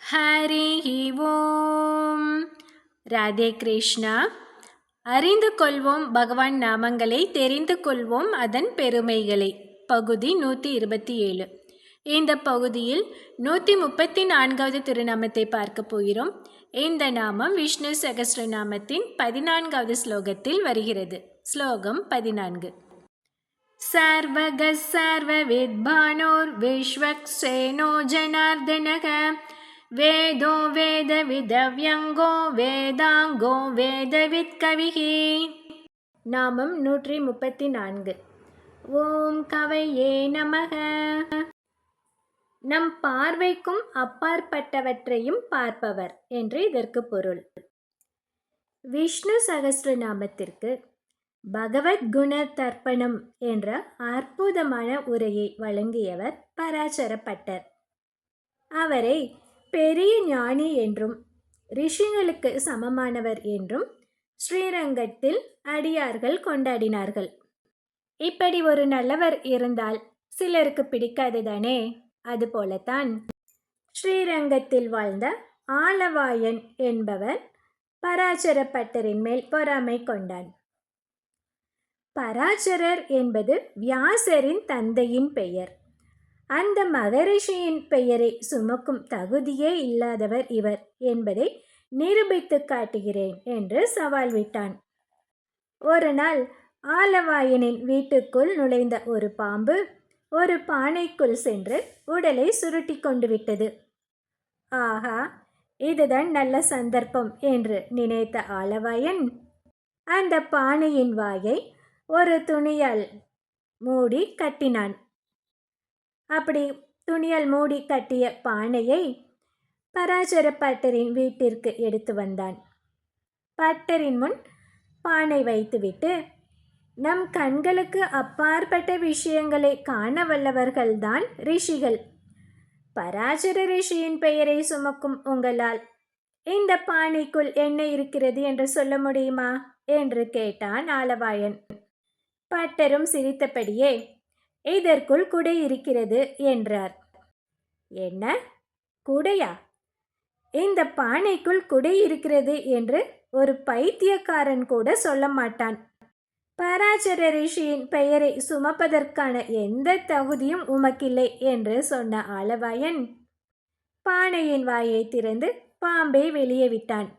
ஹரிஹி ஓம். ராதே கிருஷ்ணா. அறிந்து கொள்வோம் பகவான் நாமங்களை, தெரிந்து கொள்வோம் அதன் பெருமைகளை. பகுதி 127. இந்த பகுதியில் 134வது திருநாமத்தை பார்க்க போகிறோம். இந்த நாமம் விஷ்ணு சகஸ்ரநாமத்தின் 14வது ஸ்லோகத்தில் வருகிறது. ஸ்லோகம் 14. சர்வக சர்வ வித்பானோர் விஸ்வக்சேனோ ஜனார்தனக வேதோ வேத விதவ்யங்கோ வேதாங்கோ வேதவித் கவிஹி. நாமம் 134. ஓம் கவையே நமக. நம் பார்வைக்கும் அப்பாற்பட்டவற்றையும் பார்ப்பவர் என்று இதற்கு பொருள். விஷ்ணு சகஸ்ரநாமத்திற்கு பகவத்குண தர்ப்பணம் என்ற அற்புதமான உரையை வழங்கியவர் பராசரப்பட்டர். அவரை பெரிய ஞானி என்றும் ரிஷிகளுக்கு சமமானவர் என்றும் ஸ்ரீரங்கத்தில் அடியார்கள் கொண்டாடினார்கள். இப்படி ஒரு நல்லவர் இருந்தால் சிலருக்கு பிடிக்காதுதானே? அதுபோலத்தான் ஸ்ரீரங்கத்தில் வாழ்ந்த ஆலவாயன் என்பவர் பராசரப்பட்டரின் மேல் பொறாமை கொண்டான். பராசரர் என்பது வியாசரின் தந்தையின் பெயர். அந்த மகரிஷியின் பெயரை சுமக்கும் தகுதியே இல்லாதவர் இவர் என்பதை நிரூபித்து காட்டுகிறேன் என்று சவால் விட்டான். ஒரு நாள் ஆலவாயனின் வீட்டுக்குள் நுழைந்த ஒரு பாம்பு ஒரு பானைக்குள் சென்று உடலை சுருட்டி கொண்டு விட்டது. ஆஹா, இதுதான் நல்ல சந்தர்ப்பம் என்று நினைத்த ஆலவாயன் அந்த பானையின் வாயை ஒரு துணியால் மூடி கட்டினான். அப்படி துணியால் மூடி கட்டிய பானையை பராசரப்பட்டரின் வீட்டிற்கு எடுத்து வந்தான். பட்டரின் முன் பானை வைத்துவிட்டு, நம் கண்களுக்கு அப்பாற்பட்ட விஷயங்களை காண வல்லவர்கள்தான் ரிஷிகள். பராசர ரிஷியின் பெயரை சுமக்கும் உங்களால் இந்த பானைக்குள் என்ன இருக்கிறது என்று சொல்ல முடியுமா என்று கேட்டான் ஆலவாயன். பட்டரும் சிரித்தபடியே, இதற்குள் குடை இருக்கிறது என்றார். என்ன, குடையா? இந்த பானைக்குள் குடை இருக்கிறது என்று ஒரு பைத்தியக்காரன் கூட சொல்ல மாட்டான். பராசர ரிஷியின் பெயரை சுமப்பதற்கான எந்த தகுதியும் உமக்கில்லை என்று சொன்ன ஆலவாயன் பானையின் வாயை திறந்து பாம்பை வெளியே விட்டான்.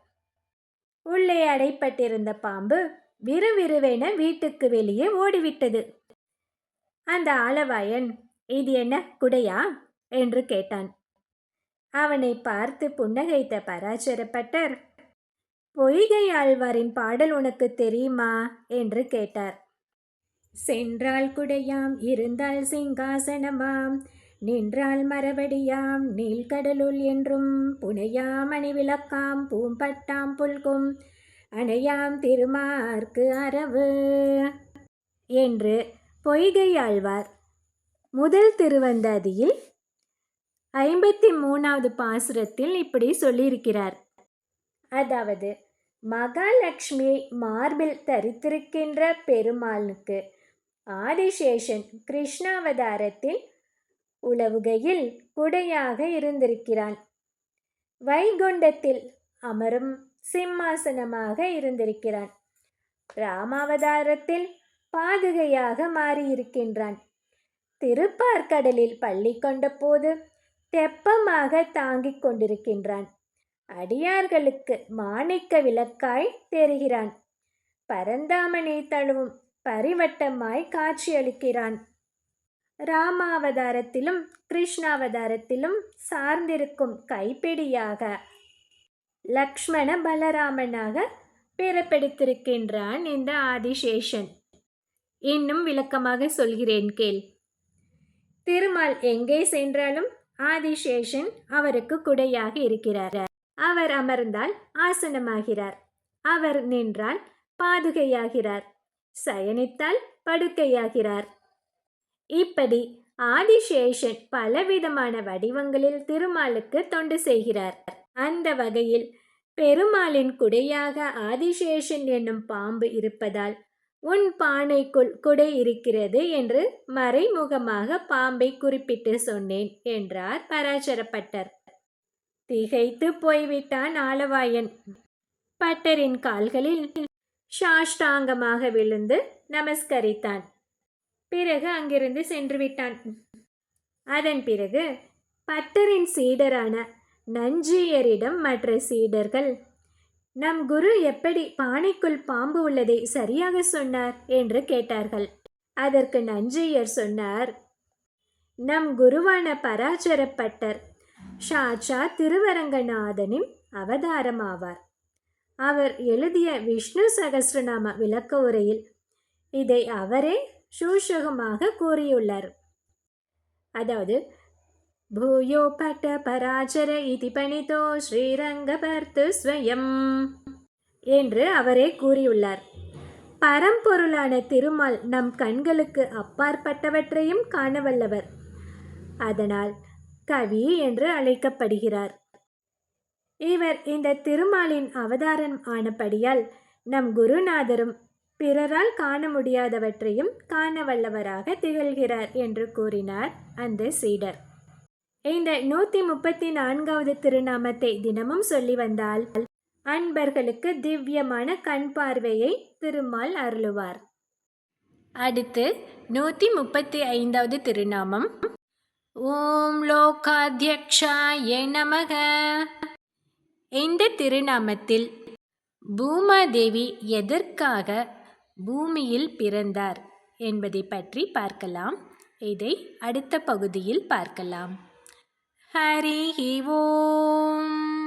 உள்ளே அடைப்பட்டிருந்த பாம்பு விறுவிறுவென வீட்டுக்கு வெளியே ஓடிவிட்டது. அந்த ஆலவாயன், இது என்ன, குடையா என்று கேட்டான். அவனை பார்த்து புன்னகைத்த பராசரப்பட்டர், பொய்கை ஆழ்வாரின் பாடல் உனக்கு தெரியுமா என்று கேட்டார். சென்றால் குடையாம், இருந்தால் சிங்காசனமாம், நின்றால் மரபடியாம், நீள்கடலுள் என்றும், புனையாம் அணிவிளக்காம், பூம்பட்டாம் புல்கும், அணையாம் திருமார்க்கு அரவு என்று பொய்கை ஆழ்வார் முதல் திருவந்தாதியில் 53வது பாசுரத்தில் இப்படி சொல்லியிருக்கிறார். அதாவது, மகாலட்சுமியை மார்பில் தரித்திருக்கின்ற பெருமாளுக்கு ஆதிசேஷன் கிருஷ்ணாவதாரத்தில் உலவுகையில் குடையாக இருந்திருக்கிறான். வைகுண்டத்தில் அமரும் சிம்மாசனமாக இருந்திருக்கிறான். ராமாவதாரத்தில் பாதுகையாக மாறியிருக்கின்றான். திருப்பார்கடலில் பள்ளி கொண்ட போது தெப்பமாக தாங்கிக் கொண்டிருக்கின்றான். அடியார்களுக்கு மாணிக்க விளக்காய் தெரிகிறான். பரந்தாமனை தழுவும் பரிவட்டமாய் காட்சியளிக்கிறான். ராமாவதாரத்திலும் கிருஷ்ணாவதாரத்திலும் சார்ந்திருக்கும் கைப்பிடியாக லக்ஷ்மண பலராமனாக பிறப்பெடுத்திருக்கின்றான் இந்த ஆதிசேஷன். இன்னும் விளக்கமாக சொல்கிறேன் கேள். திருமால் எங்கே சென்றாலும் ஆதிசேஷன் அவருக்கு குடையாக இருக்கிறார். அவர் அமர்ந்தால் ஆசனமாகிறார், அவர் நின்றால் பாதுகையாகிறார், சயனித்தால் படுக்கையாகிறார். இப்படி ஆதிசேஷன் பலவிதமான வடிவங்களில் திருமாலுக்கு தொண்டு செய்கிறார். அந்த வகையில் பெருமாளின் குடையாக ஆதிசேஷன் என்னும் பாம்பு இருப்பதால் உன் பானைக்குள் குடை இருக்கிறது என்று மறைமுகமாக பாம்பை குறிப்பிட்டு சொன்னேன் என்றார் பராசரப்பட்டர். திகைத்து போய்விட்டான் ஆலவாயன். பட்டரின் கால்களில் சாஷ்டாங்கமாக விழுந்து நமஸ்கரித்தான். பிறகு அங்கிருந்து சென்று விட்டான். அதன் பிறகு பட்டரின் சீடரான நஞ்சியரிடம் மற்ற சீடர்கள், நம் குரு எப்படி பானைக்குள் பாம்பு உள்ளதை சரியாக சொன்னார் என்று கேட்டார்கள். அதற்கு நஞ்சியர் சொன்னார், நம் குருவான பராசர பட்டர் சாட்சா திருவரங்கநாதனின் அவதாரமாவார். அவர் எழுதிய விஷ்ணு சகஸ்ரநாம விளக்க உரையில் இதை அவரே சூஷகமாக கூறியுள்ளார். அதாவது, பூயோ பட்ட பராசர இதி பணிதோ ஸ்ரீரங்கபர்த்து ஸ்வயம் என்று அவரே கூறியுள்ளார். பரம்பொருளான திருமால் நம் கண்களுக்கு அப்பாற்பட்டவற்றையும் காணவல்லவர். அதனால் கவி என்று அழைக்கப்படுகிறார். இவர் இந்த திருமாலின் அவதாரம் ஆனபடியால் நம் குருநாதரும் பிறரால் காண முடியாதவற்றையும் காண வல்லவராக திகழ்கிறார் என்று கூறினார் அந்த சீடர். இந்த 134வது திருநாமத்தை தினமும் சொல்லி வந்தால் அன்பர்களுக்கு திவ்யமான கண் பார்வையை திருமால் அருளுவார். அடுத்து 135வது திருநாமம். ஓம் லோகாத்யக்ஷாய நமக. இந்த திருநாமத்தில் பூமாதேவி எதற்காக பூமியில் பிறந்தார் என்பதை பற்றி பார்க்கலாம். இதை அடுத்த பகுதியில் பார்க்கலாம். ஹரி ஓம்.